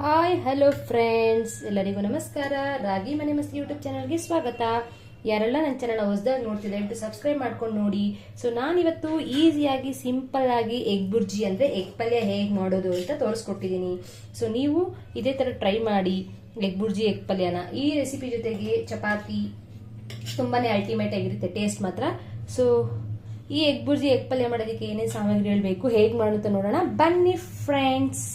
Hi hello friends, ಎಲ್ಲರಿಗೂ ನಮಸ್ಕಾರ. ರಾಗಿ ಮನೆ ಮಸ್ತಿ ಯೂಟ್ಯೂಬ್ ಚಾನಲ್ಗೆ ಸ್ವಾಗತ. ಯಾರೆಲ್ಲ ನನ್ನ ಚಾನಲ್ ಹೊಸದಾಗಿ ನೋಡ್ತಿದ್ದೆ ದಯವಿಟ್ಟು ಸಬ್ಸ್ಕ್ರೈಬ್ ಮಾಡ್ಕೊಂಡು ನೋಡಿ. ಸೊ ನಾನಿವತ್ತು ಈಸಿಯಾಗಿ ಸಿಂಪಲ್ ಆಗಿ ಎಗ್ ಬುರ್ಜಿ ಅಂದರೆ ಎಗ್ ಪಲ್ಯ ಹೇಗೆ ಮಾಡೋದು ಅಂತ ತೋರಿಸ್ಕೊಟ್ಟಿದ್ದೀನಿ. ಸೊ ನೀವು ಇದೇ ಥರ ಟ್ರೈ ಮಾಡಿ ಎಗ್ ಬುರ್ಜಿ ಎಗ್ ಪಲ್ಯನ. ಈ ರೆಸಿಪಿ ಜೊತೆಗೆ ಚಪಾತಿ ತುಂಬಾನೇ ಅಲ್ಟಿಮೇಟ್ ಆಗಿರುತ್ತೆ ಟೇಸ್ಟ್ ಮಾತ್ರ. ಸೊ ಈ ಎಗ್ ಬುರ್ಜಿ ಎಗ್ ಪಲ್ಯ ಮಾಡೋದಕ್ಕೆ ಏನೇನು ಸಾಮಗ್ರಿಗಳು ಬೇಕು, ಹೇಗೆ ಮಾಡೋದು ನೋಡೋಣ ಬನ್ನಿ ಫ್ರೆಂಡ್ಸ್.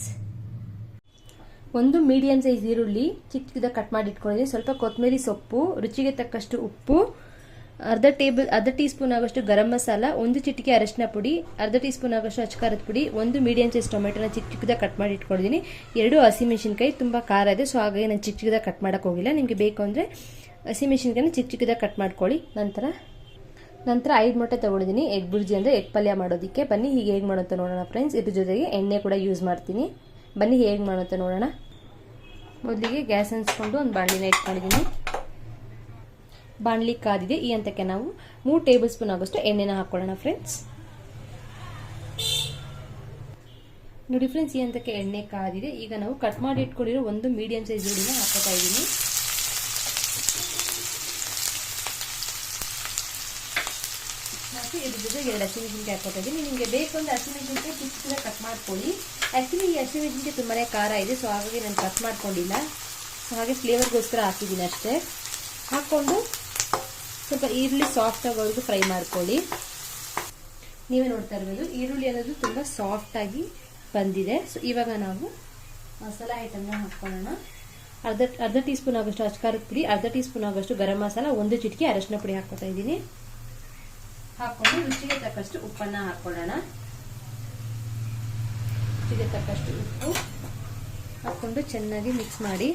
ಒಂದು ಮೀಡಿಯಂ ಸೈಜ್ ಈರುಳ್ಳಿ ಚಿಕ್ಕದಾಗಿ ಕಟ್ ಮಾಡಿ ಇಟ್ಕೊಂಡಿದ್ದೀನಿ. ಸ್ವಲ್ಪ ಕೊತ್ತಂಬರಿ ಸೊಪ್ಪು, ರುಚಿಗೆ ತಕ್ಕಷ್ಟು ಉಪ್ಪು, ಅರ್ಧ ಟೀ ಸ್ಪೂನ್ ಆಗೋಷ್ಟು ಗರಂ ಮಸಾಲ, ಒಂದು ಚಿಟಿಕೆ ಅರಿಶಿನ ಪುಡಿ, ಅರ್ಧ ಟೀ ಸ್ಪೂನ್ ಆಗೋಷ್ಟು ಅಚ್ಚಕಾರದ ಪುಡಿ, ಒಂದು ಮೀಡಿಯಂ ಸೈಜ್ ಟೊಮೆಟೊನ ಚಿಕ್ಕದಾಗಿ ಕಟ್ ಮಾಡಿ ಇಟ್ಕೊಂಡಿದ್ದೀನಿ. 2 ಹಸಿಮೆಣಸಿನಕಾಯಿ, ತುಂಬ ಖಾರ ಇದೆ ಸೊ ಹಾಗಾಗಿ ನಾನು ಚಿಕ್ಕದಾಗಿ ಕಟ್ ಮಾಡೋಕೆ ಹೋಗಿಲ್ಲ. ನಿಮಗೆ ಬೇಕು ಅಂದರೆ ಹಸಿಮೆಣಸಿನಕಾಯಿನ ಚಿಕ್ಕದಾಗಿ ಕಟ್ ಮಾಡ್ಕೊಳ್ಳಿ. ನಂತರ 5 ಮೊಟ್ಟೆ ತಗೊಂಡಿದ್ದೀನಿ ಎಗ್ ಬುರ್ಜಿ ಅಂದರೆ ಎಗ್ ಪಲ್ಯ ಮಾಡೋದಕ್ಕೆ. ಬನ್ನಿ ಹೀಗೆ ಹೇಗೆ ಮಾಡೋಂತ ನೋಡೋಣ ಫ್ರೆಂಡ್ಸ್. ಇದ್ರ ಜೊತೆಗೆ ಎಣ್ಣೆ ಕೂಡ ಯೂಸ್ ಮಾಡ್ತೀನಿ. ಬನ್ನಿ ಹೇಗೆ ಮಾಡೋಂತ ನೋಡೋಣ. ಮೊದಲಿಗೆ ಗ್ಯಾಸ್ ಹಂಚ್ಕೊಂಡು ಒಂದು ಬಾಣಲಿನ ಇಟ್ಕೊಂಡಿದ್ದೀನಿ. ಬಾಣಲಿ ಕಾದಿದೆ. ಈ ಹಂತಕ್ಕೆ ನಾವು 3 ಟೇಬಲ್ ಸ್ಪೂನ್ ಆಗೋಷ್ಟು ಎಣ್ಣೆನ ಹಾಕೊಳ್ಳೋಣ ಫ್ರೆಂಡ್ಸ್. ನೋಡಿ ಫ್ರೆಂಡ್ಸ್, ಈ ಹಂತಕ್ಕೆ ಎಣ್ಣೆ ಕಾದಿದೆ. ಈಗ ನಾವು ಕಟ್ ಮಾಡಿ ಇಟ್ಕೊಂಡಿರೋ ಒಂದು ಮೀಡಿಯಂ ಸೈಜ್ ಈರುಳ್ಳಿನ ಹಾಕೋತಾ ಇದ್ದೀನಿ. ಇದ್ರ ಜೊತೆಗೆ 2 ಹಸಿಮೆಣಸಿನಕಾಯಿ ಹಾಕೋತಾ ಇದ್ದೀನಿ. ನಿಮಗೆ ಬೇಕು ಅಂದ್ರೆ ಹಸಿಮೆಣಸಿನಕಾಯಿ ಚಿಕ್ಕದಾಗಿ ಕಟ್ ಮಾಡ್ಕೊಳ್ಳಿ. ಆಕ್ಚುಲಿ ಈ ಹಸಿಮೆಣಸಿನಕಾಯಿ ತುಂಬಾನೇ ಖಾರ ಇದೆ ಸೊ ಹಾಗಾಗಿ ನಾನು ಕಟ್ ಮಾಡ್ಕೊಂಡಿಲ್ಲ. ಸೊ ಹಾಗೆ ಫ್ಲೇವರ್ಗೋಸ್ಕರ ಹಾಕಿದ್ದೀನಿ ಅಷ್ಟೇ. ಹಾಕೊಂಡು ಸ್ವಲ್ಪ ಈರುಳ್ಳಿ ಸಾಫ್ಟ್ ಆಗೋವರೆಗೂ ಫ್ರೈ ಮಾಡ್ಕೊಳ್ಳಿ. ನೀವೇ ನೋಡ್ತಾ ಇರ್ಬೋದು ಈರುಳ್ಳಿ ಅನ್ನೋದು ತುಂಬ ಸಾಫ್ಟ್ ಆಗಿ ಬಂದಿದೆ. ಸೊ ಇವಾಗ ನಾವು ಮಸಾಲ ಐಟಮ್ನ ಹಾಕೊಳ್ಳೋಣ. ಅರ್ಧ ಟೀ ಸ್ಪೂನ್ ಆಗೋಷ್ಟು ಅಚ್ಚಕಾರದ ಪುಡಿ, ಅರ್ಧ ಟೀ ಸ್ಪೂನ್ ಆಗೋಷ್ಟು ಗರಂ ಮಸಾಲ, 1 ಚಿಟಿಕೆ ಅರಿಶಿನ ಪುಡಿ ಹಾಕೋತಾ ಇದ್ದೀನಿ. ಹಾಕೊಂಡು ರುಚಿಗೆ ತಕ್ಕಷ್ಟು ಉಪ್ಪನ್ನ ಹಾಕೊಳ್ಳೋಣ. ರುಚಿಗೆ ತಕ್ಕಷ್ಟು ಉಪ್ಪು ಹಾಕೊಂಡು ಚೆನ್ನಾಗಿ ಮಿಕ್ಸ್ ಮಾಡಿ.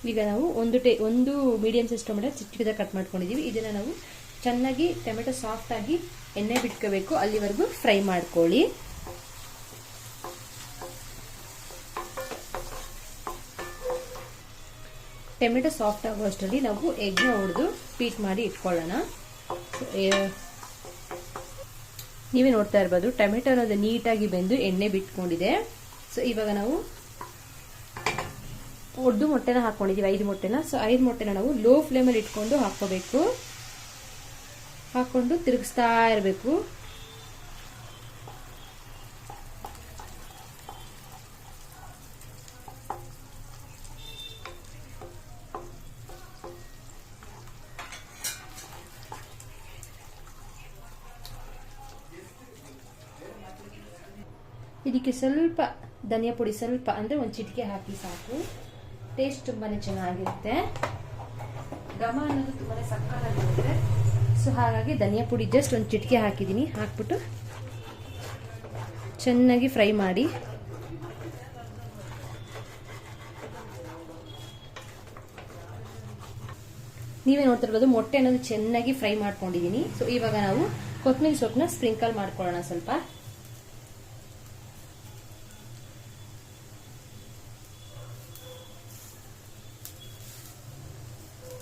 ಈಗ ನಾವು ಒಂದು ಮೀಡಿಯಂ ಸೈಜ್ ಟೊಮೆಟೊ ಚಿಕ್ಕದಾಗಿ ಕಟ್ ಮಾಡ್ಕೊಂಡಿದೀವಿ. ಇದನ್ನ ನಾವು ಚೆನ್ನಾಗಿ ಟೊಮೆಟೊ ಸಾಫ್ಟ್ ಆಗಿ ಎಣ್ಣೆ ಬಿಟ್ಕೋಬೇಕು, ಅಲ್ಲಿವರೆಗೂ ಫ್ರೈ ಮಾಡ್ಕೊಳ್ಳಿ. ಟೊಮೆಟೊ ಸಾಫ್ಟ್ ಆಗುವಷ್ಟರಲ್ಲಿ ನಾವು ಎಗ್ನ ಹೊಡೆದು ಬೀಟ್ ಮಾಡಿ ಇಟ್ಕೊಳ್ಳೋಣ. ನೀವೇ ನೋಡ್ತಾ ಇರ್ಬೋದು ಟೊಮೆಟೊ ಅನ್ನೋದು ನೀಟಾಗಿ ಬೆಂದು ಎಣ್ಣೆ ಬಿಟ್ಕೊಂಡಿದೆ. ಸೊ ಇವಾಗ ನಾವು ಒಡ್ದು ಮೊಟ್ಟೆನ ಹಾಕೊಂಡಿದೀವಿ, 5 ಮೊಟ್ಟೆನ. ಸೊ 5 ಮೊಟ್ಟೆನ ನಾವು ಲೋ ಫ್ಲೇಮಲ್ಲಿ ಇಟ್ಕೊಂಡು ಹಾಕೋಬೇಕು. ಹಾಕೊಂಡು ತಿರುಗಿಸ್ತಾ ಇರಬೇಕು. ಇದಕ್ಕೆ ಸ್ವಲ್ಪ ಧನಿಯಾ ಪುಡಿ, ಸ್ವಲ್ಪ ಅಂದರೆ 1 ಚಿಟಿಕೆ ಹಾಕಿ ಸಾಕು. ಟೇಸ್ಟ್ ತುಂಬಾನೇ ಚೆನ್ನಾಗಿರುತ್ತೆ. ಘಮ ಅನ್ನೋದು ತುಂಬಾನೇ ಸಕ್ಕತ್ತಾಗಿರುತ್ತೆ. ಸೊ ಹಾಗಾಗಿ ಧನಿಯಾ ಪುಡಿ ಜಸ್ಟ್ 1 ಚಿಟಿಕೆ ಹಾಕಿದ್ದೀನಿ. ಹಾಕ್ಬಿಟ್ಟು ಚೆನ್ನಾಗಿ ಫ್ರೈ ಮಾಡಿ. ನೀವೇ ನೋಡ್ತಿರ್ಬೋದು ಮೊಟ್ಟೆ ಅನ್ನೋದು ಚೆನ್ನಾಗಿ ಫ್ರೈ ಮಾಡ್ಕೊಂಡಿದ್ದೀನಿ. ಸೊ ಇವಾಗ ನಾವು ಕೊತ್ತಂಬರಿ ಸೊಪ್ಪನ್ನ ಸ್ಪ್ರಿಂಕಲ್ ಮಾಡ್ಕೊಳ್ಳೋಣ. ಸ್ವಲ್ಪ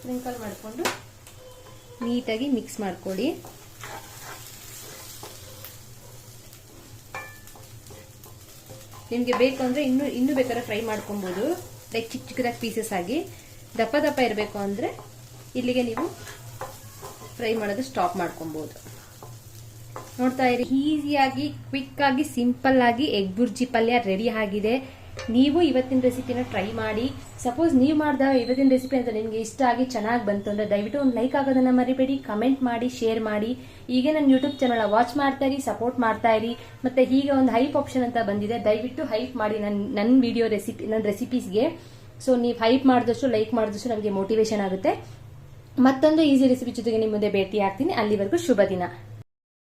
ಸ್ಪ್ರಿಂಕಲ್ ಮಾಡಿಕೊಂಡು ನೀಟಾಗಿ ಮಿಕ್ಸ್ ಮಾಡ್ಕೊಳ್ಳಿ. ನಿಮಗೆ ಬೇಕು ಅಂದ್ರೆ ಇನ್ನೂ ಬೇಕಾದ್ರೆ ಫ್ರೈ ಮಾಡ್ಕೊಬಹುದು. ಲೈಕ್ ಚಿಕ್ಕದಾಗಿ ಪೀಸಸ್ ಆಗಿ. ದಪ್ಪ ಇರಬೇಕು ಅಂದ್ರೆ ಇಲ್ಲಿಗೆ ನೀವು ಫ್ರೈ ಮಾಡೋದು ಸ್ಟಾಪ್ ಮಾಡ್ಕೊಬಹುದು. ನೋಡ್ತಾ ಇರಿ, ಈಸಿಯಾಗಿ ಕ್ವಿಕ್ ಆಗಿ ಸಿಂಪಲ್ ಆಗಿ ಎಗ್ ಬುರ್ಜಿ ಪಲ್ಯ ರೆಡಿ ಆಗಿದೆ. ನೀವು ಇವತ್ತಿನ ರೆಸಿಪಿನ ಟ್ರೈ ಮಾಡಿ. ಸಪೋಸ್ ನೀವು ಮಾಡಿದಾಗ ಇವತ್ತಿನ ರೆಸಿಪಿ ಅಂತ ನಿಮಗೆ ಇಷ್ಟ ಆಗಿ ಚೆನ್ನಾಗಿ ಬಂತು ಅಂದ್ರೆ ದಯವಿಟ್ಟು ಒಂದು ಲೈಕ್ ಆಗೋದನ್ನ ಮರಿಬೇಡಿ. ಕಮೆಂಟ್ ಮಾಡಿ, ಶೇರ್ ಮಾಡಿ. ಹೀಗೆ ನನ್ನ ಯೂಟ್ಯೂಬ್ ಚಾನಲ್ ವಾಚ್ ಮಾಡ್ತಾ ಇರಿ, ಸಪೋರ್ಟ್ ಮಾಡ್ತಾ ಇರಿ. ಮತ್ತೆ ಹೀಗೆ ಒಂದು ಹೈಪ್ ಆಪ್ಷನ್ ಅಂತ ಬಂದಿದೆ, ದಯವಿಟ್ಟು ಹೈಪ್ ಮಾಡಿ ನನ್ನ ವಿಡಿಯೋ ನನ್ನ ರೆಸಿಪೀಸ್ಗೆ. ಸೊ ನೀವು ಹೈಪ್ ಮಾಡಿದಷ್ಟು, ಲೈಕ್ ಮಾಡಿದಷ್ಟು ನಮಗೆ ಮೋಟಿವೇಶನ್ ಆಗುತ್ತೆ. ಮತ್ತೊಂದು ಈಸಿ ರೆಸಿಪಿ ಜೊತೆಗೆ ನಿಮ್ಮ ಮುಂದೆ ಭೇಟಿ ಆಗ್ತೀನಿ. ಅಲ್ಲಿವರೆಗೂ ಶುಭ ದಿನ.